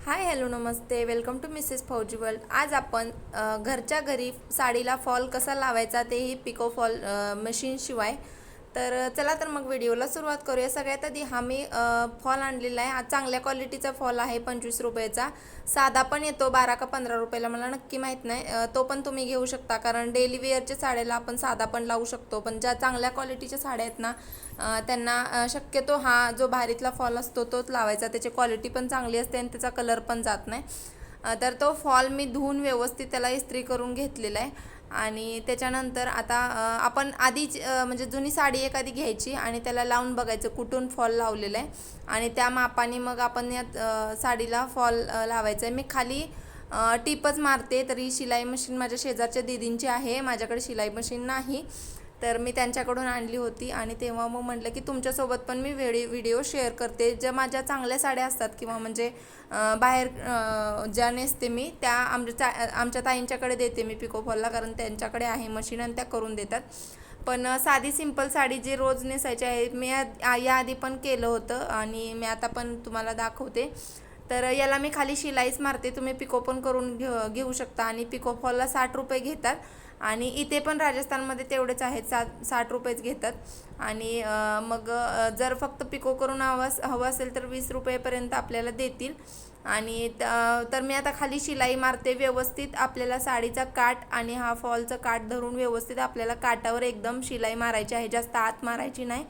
हाय hello नमस्ते, welcome to Mrs Fauji world. आज आपण घरच्या घरी साडीला फॉल कसा लावायचा तेही पिको फॉल मशीनशिवाय। तर चला तर मग व्हिडिओला सुरुवात करूया। सगळ्यात आधी हा मी फॉल आणलेला आहे। हा चांगल्या क्वालिटीचा फॉल आहे, 25 रुपयाचा। साधा पण येतो 12 का 15 रुपयाला, मला नक्की माहीत नाही। तो पण तुम्ही घेऊ शकता, कारण डेली वेअरच्या साड्याला आपण साधा पण लावू शकतो। पण ज्या चांगल्या क्वालिटीच्या साड्या आहेत ना, त्यांना शक्यतो हा जो भारीतला फॉल असतो तोच लावायचा। त्याची क्वालिटी पण चांगली असते आणि त्याचा कलर पण जात नाही। तर तो फॉल मी धुवून व्यवस्थित त्याला इस्त्री करून घेतलेला आहे। आणि त्याच्यानंतर आता आपण आधीच म्हणजे जुनी साडी एखादी घ्यायची आणि त्याला लावून बघायचं कुठून फॉल लावलेला आहे, आणि त्या मापाने मग आपण या साडीला फॉल लावायचा आहे। मी खाली टिपच मारते, तरी शिलाई मशीन माझ्या शेजारच्या दीदींची आहे, माझ्याकडे शिलाई मशीन नाही। तर मी त्यांच्याकडून आणली होती आणि तेव्हा मग म्हटलं की तुमच्यासोबत पण मी व्हिडिओ शेअर करते। ज्या माझ्या चांगल्या साड्या असतात किंवा म्हणजे बाहेर ज्या नेसते मी, त्या आमच्या ताईंच्याकडे देते मी पिको फॉलला, कारण त्यांच्याकडे आहे मशीन आणि त्या करून देतात। पण साधी सिंपल साडी जी रोज नेसायची आहे, मी याआधी पण केलं होतं आणि मी आता पण तुम्हाला दाखवते। तर याला मी खाली शिलाईच मारते, तुम्ही पिको पण करून घेऊ शकता। आणि पिको फॉलला 60 रुपये घेतात, आणि इथे पण राजस्थानमध्ये तेवढेच आहेत, 60 रुपयेच घेतात। आणि मग जर फक्त पिको करून हवं असेल तर 20 रुपयेपर्यंत आपल्याला देतील। आणि तर मी आता खाली शिलाई मारते व्यवस्थित। आपल्याला साडीचा काठ आणि हा फॉलचा काठ धरून व्यवस्थित आपल्याला काठावर एकदम शिलाई मारायची आहे, जास्त आत मारायची नाही,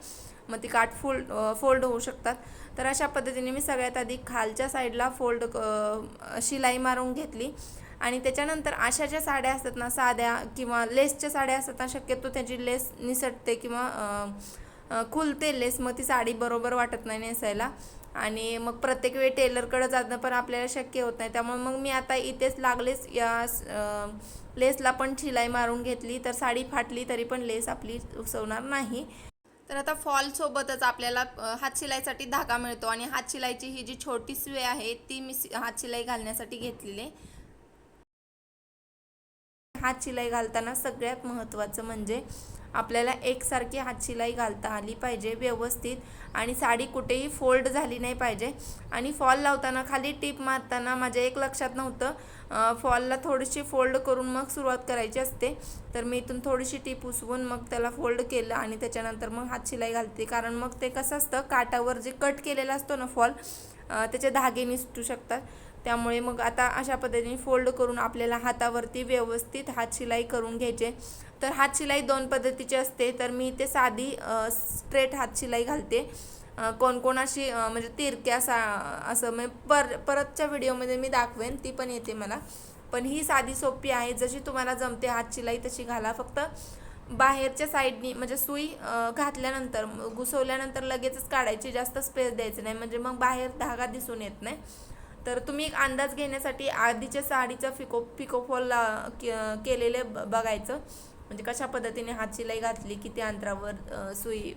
मग ती काठ फोल्ड होऊ शकतात। तर अशा पद्धतीने मी सगळ्यात आधी खालच्या साईडला शिलाई मारून घेतली। आणि त्याच्यानंतर अशा ज्या साड्या असतात ना, साध्या किंवा लेसच्या साड्या असतात ना, शक्यतो त्याची लेस निसटते किंवा खुलते लेस, मग ती साडी बरोबर वाटत नाही नेसायला। आणि मग प्रत्येक वेळी टेलरकडे जाणं पण आपल्याला शक्य होत नाही, त्यामुळे मग मी आता इथेच लागलेच या लेसला पण शिलाई मारून घेतली, तर साडी फाटली तरी पण लेस आपली उसवणार नाही। तर आता फॉल सोबतच आपल्याला हातशिलाईसाठी धागा मिळतो, आणि हातशिलाईची ही जी छोटी सुई आहे ती मी हातशिलाई घालण्यासाठी घेतलेली आहे। हातशिलाई घालताना सगळ्यात महत्त्वाचं म्हणजे आपल्याला एकसारखी हातशिलाई घालता आली पाहिजे व्यवस्थित, आणि साडी कुठेही फोल्ड झाली नाही पाहिजे। आणि फॉल लावताना खाली टीप मारताना माझ्या एक लक्षात नव्हतं, फॉलला थोडीशी फोल्ड करून मग सुरुवात करायची असते। तर मी इथून थोडीशी टीप उसवून मग त्याला फोल्ड केलं आणि त्याच्यानंतर मग हातशिलाई घालते, कारण मग ते कसं असतं, काठावर जे कट केलेला असतो ना फॉल, त्याचे धागे निसटू शकतात। त्यामुळे मग आता अशा पद्धतीने फोल्ड करून आपल्याला हातावरती व्यवस्थित हातशिलाई करून घ्यायचे। तर हातशिलाई दोन पद्धतीची असते, तर मी इथे साधी स्ट्रेट हातशिलाई घालते। कोण अशी म्हणजे तिरक्या असं मी परतच्या व्हिडिओमध्ये मी दाखवेन, ती पण येते मला। पण ही साधी सोपी आहे, जशी तुम्हाला जमते हातशिलाई तशी घाला। फक्त बाहेरच्या साईडनी म्हणजे सुई घातल्यानंतर घुसवल्यानंतर लगेचच काढायची, जास्त स्पेस द्यायचं नाही, म्हणजे मग बाहेर धागा दिसून येत नाही। तर तुम्ही एक अंदाज घेण्यासाठी आधीच्या साडीचा पिको फॉल केलेले बघायचं, म्हणजे कशा पद्धतीने हातशिलाई घातली, किती अंतरावर सुई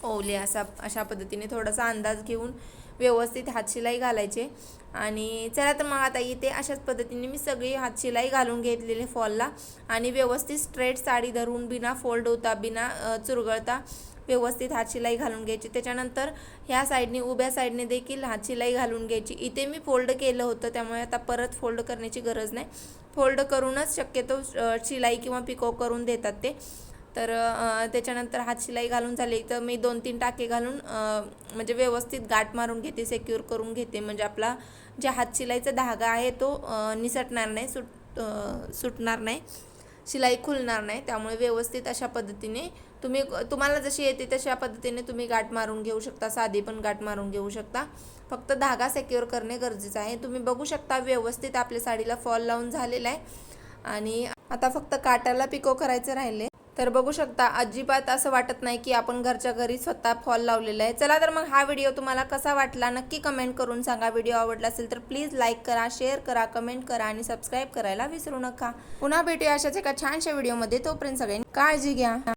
ओवली, अशा पद्धतीने थोडासा अंदाज घेऊन व्यवस्थित हातशिलाई घालायचे। आणि चला तर मग आता इथे अशाच पद्धतीने मी सगळी हातशिलाई घालून घेतलेली फॉलला, आणि व्यवस्थित स्ट्रेट साडी धरून बिना फोल्ड होता, बिना चुरगळता व्यवस्थित हातशिलाई घालून घ्यायची। त्याच्यानंतर ह्या साईडने उभ्या साईडने देखील हातशिलाई घालून घ्यायची। इथे मी फोल्ड केलं होतं, त्यामुळे आता परत फोल्ड करण्याची गरज नाही, फोल्ड करूनच शक्यतो शिलाई किंवा पिको करून देतात ते। तर त्याच्यानंतर हातशिलाई घालून झाली तर मी 2-3 टाके घालून म्हणजे व्यवस्थित गाठ मारून घेते, सिक्युअर करून घेते, म्हणजे आपला जे हातशिलाईचा धागा आहे तो निसटणार नाही, सुटणार नाही, शिलाई खुलणार नाही। त्यामुळे व्यवस्थित अशा पद्धतीने तुम्हाला जशी येते तशा पद्धतीने तुम्ही गाठ मारून घेऊ शकता, साधी पण गाठ मारून घेऊ शकता। फक्त धागा सिक्युअर करणे गरजेचं आहे। तुम्ही बघू शकता व्यवस्थित आपल्या साडीला फॉल लावून झालेला आहे, आणि आता फक्त काठाला पिको करायचं राहिले। तर बघू शकता अजिबात असं वाटत नाही की आपण घरच्या घरी स्वतः फॉल लावलेला आहे। चला तर मग हा व्हिडिओ तुम्हाला कसा वाटला नक्की कमेंट करून सांगा। व्हिडिओ आवडला असेल तर प्लीज लाईक करा, शेअर करा, कमेंट करा आणि सबस्क्राईब करायला विसरू नका। पुन्हा भेटूया अशाच एका छानशा व्हिडिओमध्ये, तोपर्यंत सगळ्यांनी काळजी घ्या।